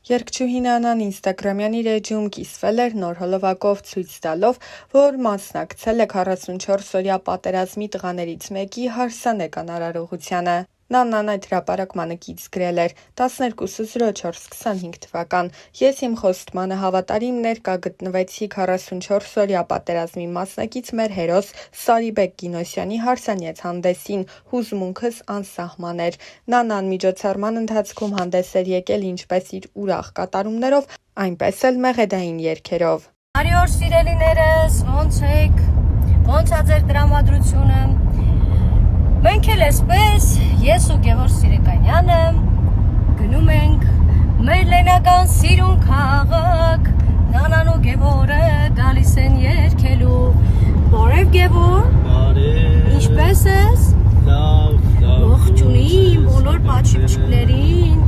Երգչուհին Անան ինստագրամյան իր էջում կիսվել էր նոր հոլովակով ցույց տալով, որ մասնակցել է 44-օրյա պատերազմի տղաներից մեկի հարսանեկան արարողությանը։ Նանան այդ հրապարակմանը կից գրել էր 12/04/25 թվական. «Ես իմ խոստմանը հավատարիմ ներկա գտնվեցի 44-օրյա պատերազմի մասնակից մեր հերոս Սարիբեկ Գինոսյանի հարսանյաց հանդեսին, հուզմունքս անսահման էր»։ Նանան միջոցառման ընթացքում հանդես էր եկել ինչպես իր ուրախ կատարումներով, այնպես էլ մեղեդային երգերով։ Բարի օր սիրելիներս, ոնց եք, ոնց է ձեր տրամադրությունը։ Մենք էլ այսպես, ես ու Գևորգ Սիրեկանյանը գնում ենք մեր լենական սիրուն քաղաք, Նանան ու Գևորգը գալիս են երգելու։ Բարև Գևորգ։ Բարև։ Ինչպես ես։ Լավ, լավ։ Ողջունիմ բոլոր պատշիպչիկներին։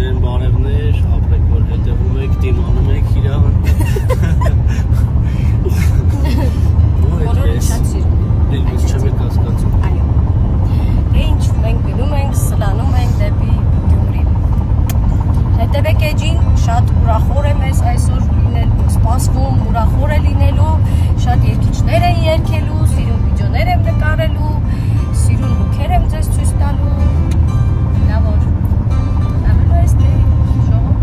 Ջեն բարևներ, ապրեք որ հետևում եք, դիմանում եք իրան։ Բոլորը շատ սիրում։ Ես չեմ եք հասկացում։ Այո։ Ինչ մենք գնում ենք, սլանում ենք դեպի Գյումրի։ Հետևեք էջին, շատ ուրախոր եմ ես այսօր լինելու, սպասվում, ուրախոր է լինելու, շատ երգիչներ են երգելու, սիրուն վիդեոներ եմ նկարելու, սիրուն լուքեր եմ ձեզ ցույց տալու։ Լավ օր։ Լավ ես դե, ժողովուրդ։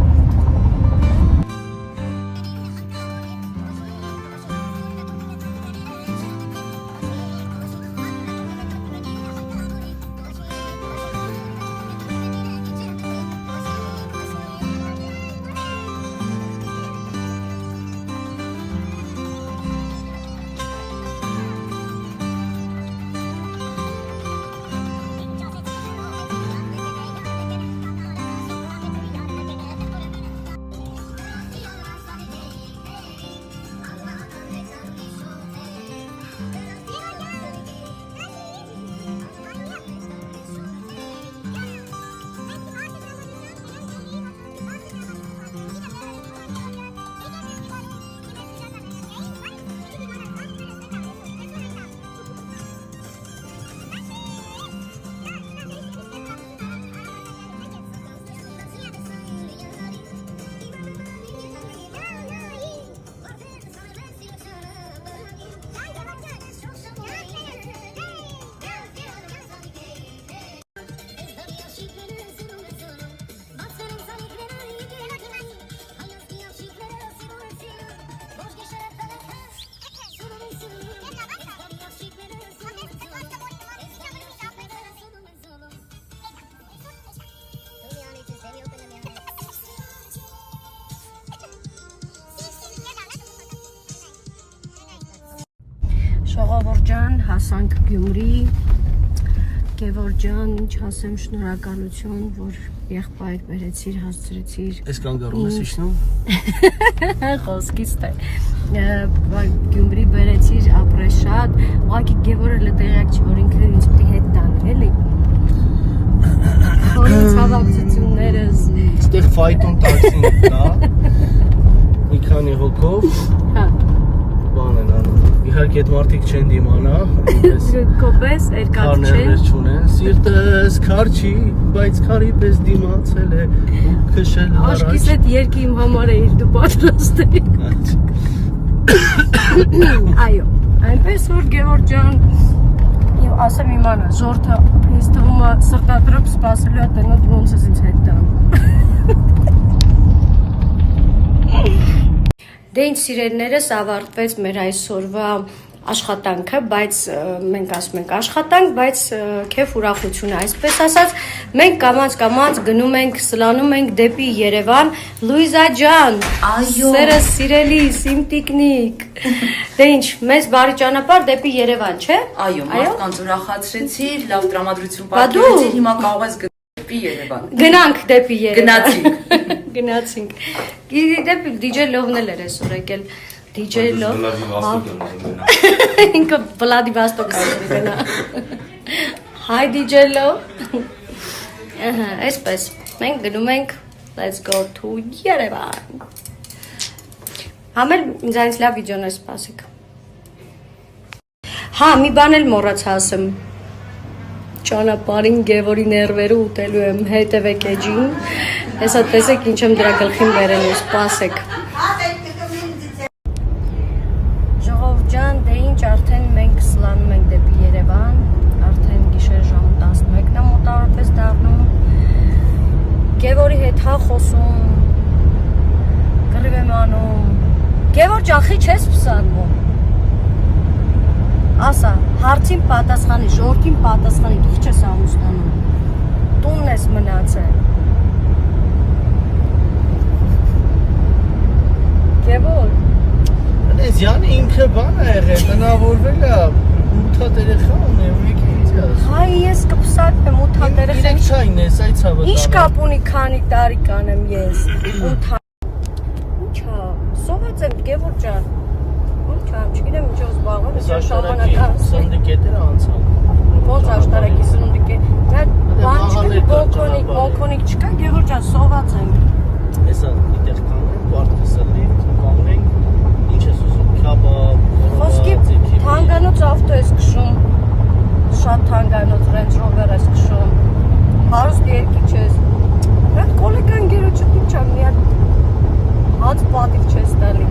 Ժողովուրդ ջան, հասանք Գյումրի։ Գևորգ ջան, ինչ ասեմ, շնորհակալություն, որ եղբայր բերեցիր, հասցրեցիր։ Այս կանգառում ես իջնում։ Խոսքից թե Գյումրի բերեցիր, ապրես շատ, ուղղակի Գևորգը տեղյակ չի, որ ինքը ինձ պիտի հետ տանի, էլի։ Քոնից հավաքություններս։ Այստեղ ֆայտոն տաքսին կա։ Մի քանի հոգով։ Հա։ Բան են անում։ Իհարկե այդ մարդիկ չեն դիմանա, այնպես Կոպես երկած չեն։ չունեն, սիրտս քար չի, բայց քարի պես դիմացել է ու քշել առաջ։ Աշկիս այդ երկի իմ համար էիր դու պատրաստել։ Այո, այնպես որ Գևորգ ջան, եւ ասեմ իմանա, ժորթը ինձ թվում է սրտատրոպ սպասելու է տնոտ ոնց ես ինձ հետ տան։ Դե ինչ սիրելիներս, ավարտվեց մեր այսօրվա աշխատանքը, բայց մենք ասում ենք աշխատանք, բայց քեֆ ուրախություն է, այսպես ասած, մենք կամաց գնում ենք, սլանում ենք դեպի Երևան, Լուիզա ջան, այո, սերս սիրելիս, իմ տիկնիկ, դե ինչ, մեզ բարի ճանապարհ դեպի Երևան, չէ? այո, մարդկանց ուրախացրեցիր, լավ տրամադրություն Բա դու? պատկերեցիր, հիմա կարող ես դեպի Երևան։ Գնանք դեպի Երևան։ Գնացինք։ Գնացինք։ Դեպի DJ Լովն էլ էր այսօր եկել։ DJ Lov։ Ինքը Վլադիվաստոկ գնա։ Hi DJ Lov։ Ահա, այսպես։ Մենք գնում ենք let's go to Yerevan։ Համել ինձանից լավ վիդեոներ սպասեք։ Հա, մի բան էլ մոռացա ասեմ։ ճանապարհին Գևորի ներվերը ուտելու եմ, հետևեք էջին։ Հեսա տեսեք ինչ եմ դրա գլխին բերելու, սպասեք։ Ժողով ջան, դե ինչ արդեն մենք սլանում ենք դեպի Երևան, արդեն գիշեր ժամը 11-ն է մոտավորապես դառնում։ Գևորի հետ հա խոսում, կռիվ եմ անում։ Գևոր ջան, խի չես փսակվում։ Ասա, հարցին պատասխանի, ժողովրդին պատասխանի, դու չես ամուսնանում։ Տունն ես մնացել։ Գևոր։ Զյանը ինքը բան է եղել, տնավորվել է, ութատ երեխա ունի, եկի ինձ ասում։ Հայ, ես կփսակվեմ ութատ երեխա։ Իրենք չայն ես, այդ ցավը։ Ինչ կապ ունի, քանի տարի կանեմ ես։ Ինչա, սոված եմ, Գևոր ջան։ Ինչա, չգիտեմ ինչով զբաղվում, ես ժամանակը սնդիկետերը անցան։ ոնց աշտարակի սնդիկետ։ Դա բան չկա, բոկոնիկ չկա, Գևոր ջան, սոված եմ։ Հեսա դիտեղ կանենք, պարտքը սլնենք, կանենք, ինչ ես ուզում, քաբաբ, Խոսքի թանգանոց ավտո ես քշում, շատ թանգանոց Range Rover ես քշում, հարուստ երկիչ ես, այդ կոլեգան գերոջը դու չա մի հատ հաց պատիվ չես տալի։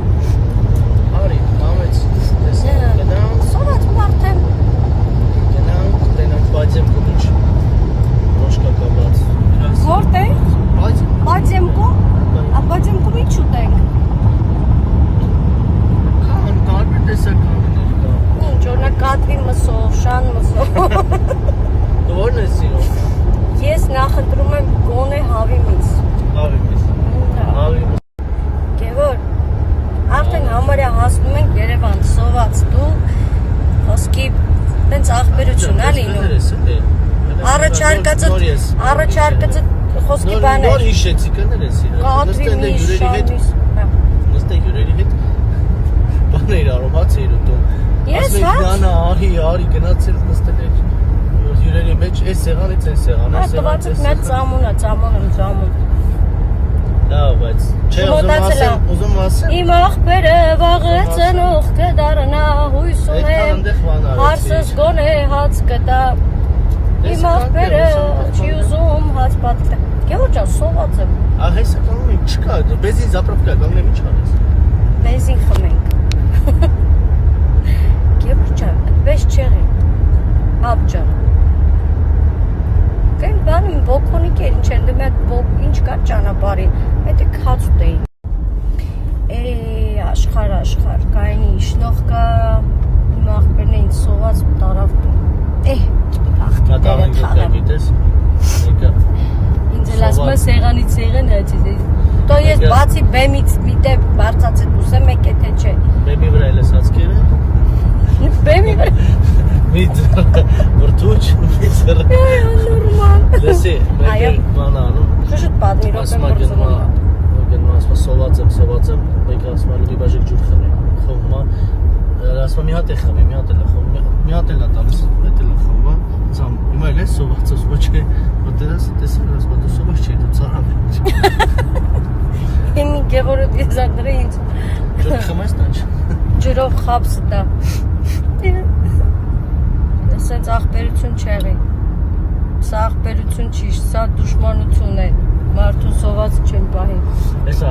Արի, ամեց, տեսնենք, գնանք, Սոված մարդ եմ։ գնանք, տենանք, բացեմ կուտուչ, ռոշկա կաբաց, Որտե՞ղ։ Բաձեմկո։ Բաձեմկո մի չուտենք։ կան, տարբեր տեսականներ կան, Ինչ, օրինակ կատվի մսով, շան մսով։ դու որն ես սիրում, Ես նախընտրում եմ գոնե հավի միս։ հավի մեզ, հավի մեզ, Գևոր, արդեն համարյա հասնում ենք Երևան, սոված դու, խոսքի տենց աղբերություն ա լինում։ Առաջարկածը խոսքի բան է։ Նոր հիշեցի կներ ես իրար, Կատվի միս, շան միս։ նստեք յուրերի հետ, բան էիր արում, հաց էիր ուտում, Ես ասում հաց։ եք նանա, արի, գնացել նստել եք յուրերի մեջ, այս սեղանից են սեղան, այս սեղանից Տվածդ մեծ ծամուն է, ծամուն։ լավ, բայց չէ ուզում ասեմ, Իմ աղբերը վաղը ծնող կդառնա, հույս ունեմ, հարսս գոնե հաց կտա։ Իմ աղբերը չի ուզում հաց պատկտա։ Գևոր ջան, սոված եմ։ ահեսա կանում եմ, չկա, բեզին զապրապկա, կանում եմ ինչ անես, Բենզին խմենք։ Գևոր ջան, այդպես չեղի։ Հապ ջան։ Կեն բանում բոկոնիկ էր, ինչ են դեմ այդ ինչ կա ճանապարհին, այդ է հաց ուտեին։ Աշխար, կայնի իշնող կա, իմ աղբերն է ինձ սոված տարավ տուն։ կատաղեն գետա գիտես, եկա, Ինձ էլ ասում է սեղանից սեղան հաճի։ Դո ես բացի բեմից միտե բարձացել դուսեմ եք է թե չէ։ բեմի վրա էլ ես հացքերը, Բեմի վրա։ մի վրդուչ, մի ծրը, Նորմալ։ լսի, մեկ էլ բան անում, Շուտ պատմի ռոպե ասմա մրցնում։ գնմա, ասմա սոված եմ, մեկ ասմա լուբի բաժիկ ջուր խմա, ասմա մի հատ է խմի, մի հատ էլ է խմի, մի հատ էլ է տալիս, հետ էլ է խմա, ծամ, հիմա էլ ես սոված, ոչ է, որ դերաս, տեսել, ասմա դու սոված չի, դու ծարավ է։ Ինի Գևորը դիզակները ինձ Ջուր խմես տանչ։ ջրով խապսը տա։ Սենց աղբերություն չեղի։ Սա աղբերություն չի, սա դուշմանություն է։ Մարդու սոված չեն պահի։ Հեսա